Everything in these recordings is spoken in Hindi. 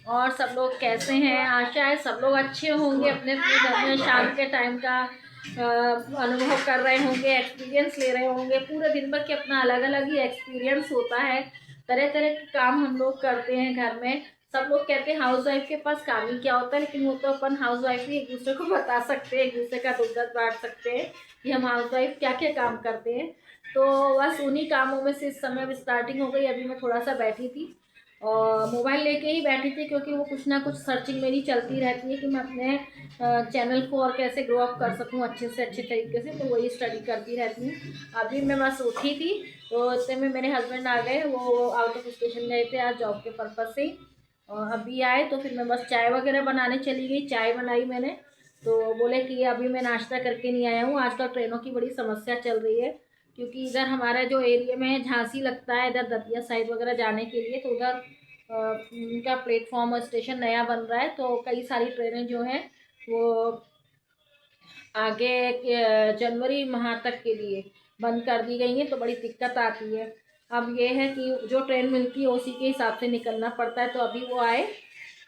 और सब लोग कैसे हैं। आशा है सब लोग अच्छे होंगे, अपने अपने घर में शाम के टाइम का अनुभव कर रहे होंगे, एक्सपीरियंस ले रहे होंगे। पूरे दिन भर के अपना अलग अलग ही एक्सपीरियंस होता है, तरह तरह के काम हम लोग करते हैं घर में। सब लोग कहते हैं हाउस वाइफ के पास काम ही क्या होता है, लेकिन वो तो अपन हाउस वाइफ ही एक दूसरे को बता सकते हैं, एक दूसरे का दुख दर्द बांट सकते हैं कि हम हाउस वाइफ क्या क्या काम करते हैं। तो बस उन्हीं कामों में से इस समय अब स्टार्टिंग हो गई। अभी मैं थोड़ा सा बैठी थी और मोबाइल लेके ही बैठी थी, क्योंकि वो कुछ ना कुछ सर्चिंग मेरी चलती रहती है कि मैं अपने चैनल को और कैसे ग्रो अप कर सकूं अच्छे से अच्छे तरीके से। तो वही स्टडी करती रहती हूँ। अभी मैं बस उठी थी तो इतने में मेरे हस्बैंड आ गए, वो आउट ऑफ स्टेशन गए थे आज जॉब के पर्पज़ से ही। और अभी आए तो फिर मैं बस चाय वगैरह बनाने चली गई। चाय बनाई मैंने, तो बोले कि अभी मैं नाश्ता करके नहीं आया हूँ। आजकल ट्रेनों की बड़ी समस्या चल रही है, क्योंकि इधर हमारा जो एरिया में झांसी लगता है, इधर दतिया साइड वगैरह जाने के लिए, तो उधर उनका प्लेटफॉर्म और स्टेशन नया बन रहा है। तो कई सारी ट्रेनें जो हैं वो आगे जनवरी माह तक के लिए बंद कर दी गई हैं, तो बड़ी दिक्कत आती है। अब ये है कि जो ट्रेन मिलती है उसी के हिसाब से निकलना पड़ता है। तो अभी वो आए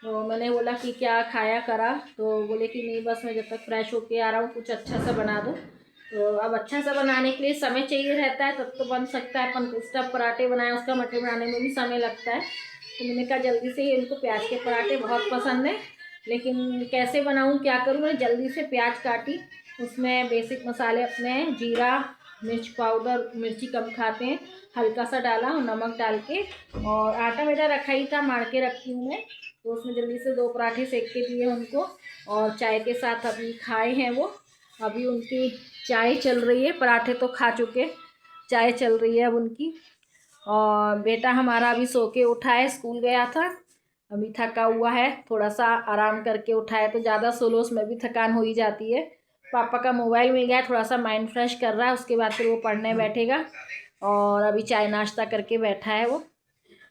तो मैंने बोला कि क्या खाया करा, तो बोले कि नहीं बस मैं जब तक फ्रेश होके आ रहा हूँ कुछ अच्छा सा बना दूँ। तो अब अच्छा सा बनाने के लिए समय चाहिए रहता है, तब तो बन सकता है। अपन स्टफ पराठे बनाए, उसका मटर बनाने में भी समय लगता है। तो मैंने कहा जल्दी से, इनको प्याज के पराठे बहुत पसंद है, लेकिन कैसे बनाऊँ क्या करूँ। मैंने जल्दी से प्याज काटी, उसमें बेसिक मसाले अपने जीरा मिर्च पाउडर, मिर्ची कम खाते हैं, हल्का सा डाला और नमक डाल के, और आटा मेरा रखा ही था, मार के रखी हूँ मैं। तो उसमें जल्दी से 2 पराठे सेक के दिए उनको, और चाय के साथ अभी खाए हैं वो। अभी उनकी चाय चल रही है, पराठे तो खा चुके, चाय चल रही है अब उनकी। और बेटा हमारा अभी सो के उठा है, स्कूल गया था, अभी थका हुआ है, थोड़ा सा आराम करके उठा है। तो ज़्यादा सोलो उसमें भी थकान हो ही जाती है। पापा का मोबाइल मिल गया, थोड़ा सा माइंड फ्रेश कर रहा है, उसके बाद फिर वो पढ़ने बैठेगा। और अभी चाय नाश्ता करके बैठा है वो।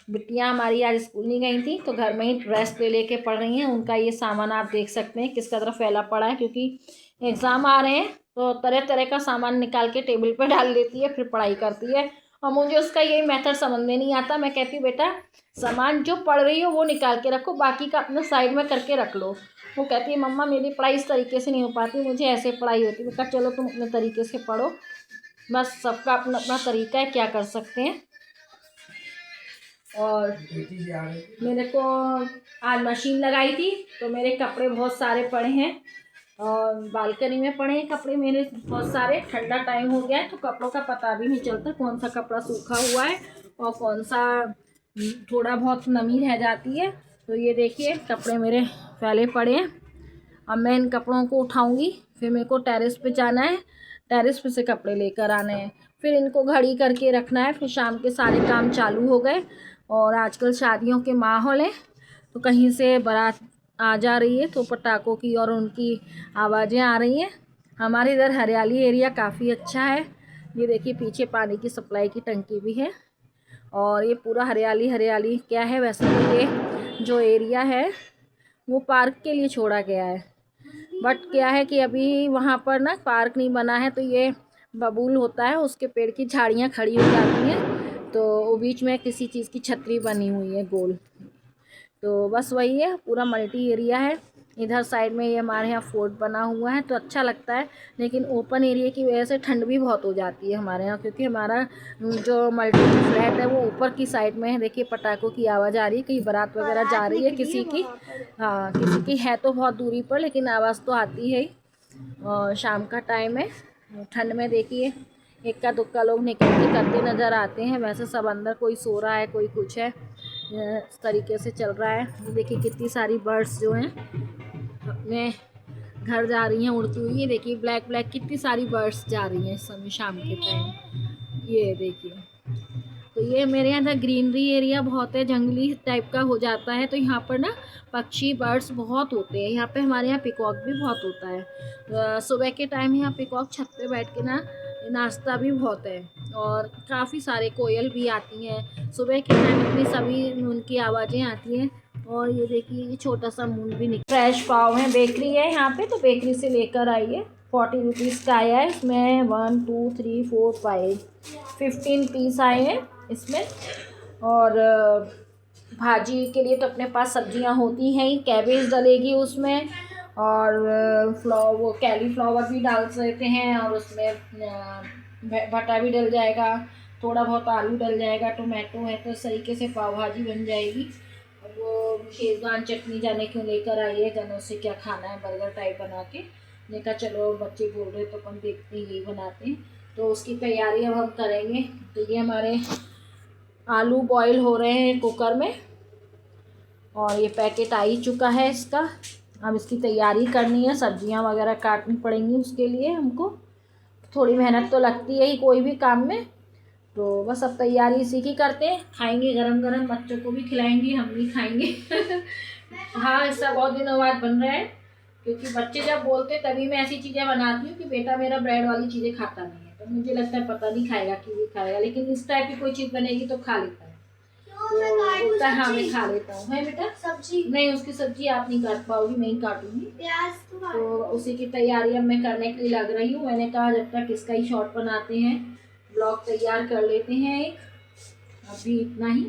बिटियाँ हमारी आज स्कूल नहीं गई थी, तो घर में ही रेस्ट ले लेके पढ़ रही हैं। उनका ये सामान आप देख सकते हैं किस कदर फैला पड़ा है, क्योंकि एग्ज़ाम आ रहे हैं तो तरह तरह का सामान निकाल के टेबल पे डाल देती है, फिर पढ़ाई करती है। और मुझे उसका यही मेथड समझ में नहीं आता। मैं कहती हूँ बेटा सामान जो पढ़ रही हो वो निकाल के रखो, बाकी का अपने साइड में करके रख लो। वो कहती है मम्मा मेरी पढ़ाई इस तरीके से नहीं हो पाती, मुझे ऐसे पढ़ाई होती है। मैं कहा चलो तुम अपने तरीके से पढ़ो, बस सबका अपना अपना तरीका है, क्या कर सकते हैं। और मेरे को आज मशीन लगाई थी तो मेरे कपड़े बहुत सारे पड़े हैं, और बालकनी में पड़े हैं कपड़े मेरे बहुत सारे। ठंडा टाइम हो गया है तो कपड़ों का पता भी नहीं चलता कौन सा कपड़ा सूखा हुआ है और कौन सा थोड़ा बहुत नमी रह जाती है। तो ये देखिए कपड़े मेरे फैले पड़े हैं। अब मैं इन कपड़ों को उठाऊंगी, फिर मेरे को टेरेस पे जाना है, टेरेस पे से कपड़े लेकर आने हैं, फिर इनको घड़ी करके रखना है, फिर शाम के सारे काम चालू हो गए। और आजकल शादियों के माहौल है, तो कहीं से बारात आ जा रही है तो पटाखों की और उनकी आवाज़ें आ रही हैं। हमारे इधर हरियाली एरिया काफ़ी अच्छा है। ये देखिए पीछे पानी की सप्लाई की टंकी भी है, और ये पूरा हरियाली हरियाली क्या है। वैसे तो ये जो एरिया है वो पार्क के लिए छोड़ा गया है, बट क्या है कि अभी वहाँ पर ना पार्क नहीं बना है, तो ये बबूल होता है उसके पेड़ की झाड़ियाँ खड़ी हो जाती हैं, तो वो बीच में किसी चीज़ की छतरी बनी हुई है गोल। तो बस वही है, पूरा मल्टी एरिया है। इधर साइड में ये हमारे यहाँ फोर्ट बना हुआ है तो अच्छा लगता है, लेकिन ओपन एरिया की वजह से ठंड भी बहुत हो जाती है हमारे यहाँ, क्योंकि हमारा जो मल्टी फ्लैट है वो ऊपर की साइड में है। देखिए पटाखों की आवाज़ आ रही है, कहीं बारात वगैरह जा रही है किसी की। हाँ किसी की है तो बहुत दूरी पर, लेकिन आवाज़ तो आती है ही। और शाम का टाइम है, ठंड में देखिए इक्का दुक्का लोग निकल के करते नज़र आते हैं। वैसे सब अंदर कोई सो रहा है कोई कुछ है, इस तरीके से चल रहा है। देखिए कितनी सारी बर्ड्स जो हैं अपने घर जा रही हैं उड़ती हुई। ये देखिए ब्लैक ब्लैक कितनी सारी बर्ड्स जा रही हैं इस समय शाम के टाइम, ये देखिए। तो ये मेरे यहाँ ग्रीनरी एरिया बहुत है, जंगली टाइप का हो जाता है, तो यहाँ पर ना पक्षी बर्ड्स बहुत होते हैं। यहाँ पे हमारे यहाँ पिकॉक भी बहुत होता है। सुबह के टाइम यहाँ पिकॉक छत पे बैठ के ना नाश्ता भी बहुत है, और काफ़ी सारे कोयल भी आती हैं सुबह के टाइम, इतनी सभी उनकी आवाज़ें आती हैं। और ये देखिए ये छोटा सा मून भी निकल। फ्रेश पाव है, बेकरी है यहाँ पे, तो बेकरी से लेकर आइए। 40 रुपीज़ का आया है, इसमें 1 2 3 4 5 15 पीस आए हैं इसमें। और भाजी के लिए तो अपने पास सब्जियां होती हैं ही। कैबेज डलेगी उसमें, और वो कैलीफ्लावर भी डाल सकते हैं, और उसमें भटा भी डल जाएगा, थोड़ा बहुत आलू डल जाएगा, टोमेटो है, तो इस तरीके से पाव भाजी बन जाएगी। और वो शेजवान चटनी जाने क्यों लेकर आई है, जाने उससे क्या खाना है, बर्गर टाइप बना के। मैंने कहा चलो बच्चे बोल रहे तो अपन देखते हैं यही बनाते हैं। तो उसकी तैयारी अब हम करेंगे। तो ये हमारे आलू बॉईल हो रहे हैं कुकर में, और ये पैकेट आ ही चुका है इसका। अब इसकी तैयारी करनी है, सब्जियां वगैरह काटनी पड़ेंगी उसके लिए हमको। थोड़ी मेहनत तो लगती है ही कोई भी काम में। तो बस अब तैयारी इसी की करते हैं, खाएंगे गरम गरम, बच्चों को भी खिलाएंगे, हम भी खाएंगे। हाँ, ऐसा बहुत दिनों बाद बन रहा है, क्योंकि बच्चे जब बोलते तभी मैं ऐसी चीज़ें बनाती हूँ कि बेटा मेरा ब्रेड वाली चीज़ें खाता नहीं है, तो मुझे लगता है पता नहीं खाएगा कि भी खाएगा, लेकिन इस टाइप की कोई चीज़ बनेगी तो खा लेता है। तो बोलता है हाँ मैं खा लेता हूँ। है बेटा सब्जी? नहीं, उसकी सब्जी आप नहीं काट पाओगी, मैं ही काटूंगी। प्याज तो उसी की तैयारी अब मैं करने के लिए लग रही हूँ। मैंने कहा जब तक इसका ही शॉर्ट बनाते हैं, ब्लॉग तैयार कर लेते हैं एक, अभी इतना ही।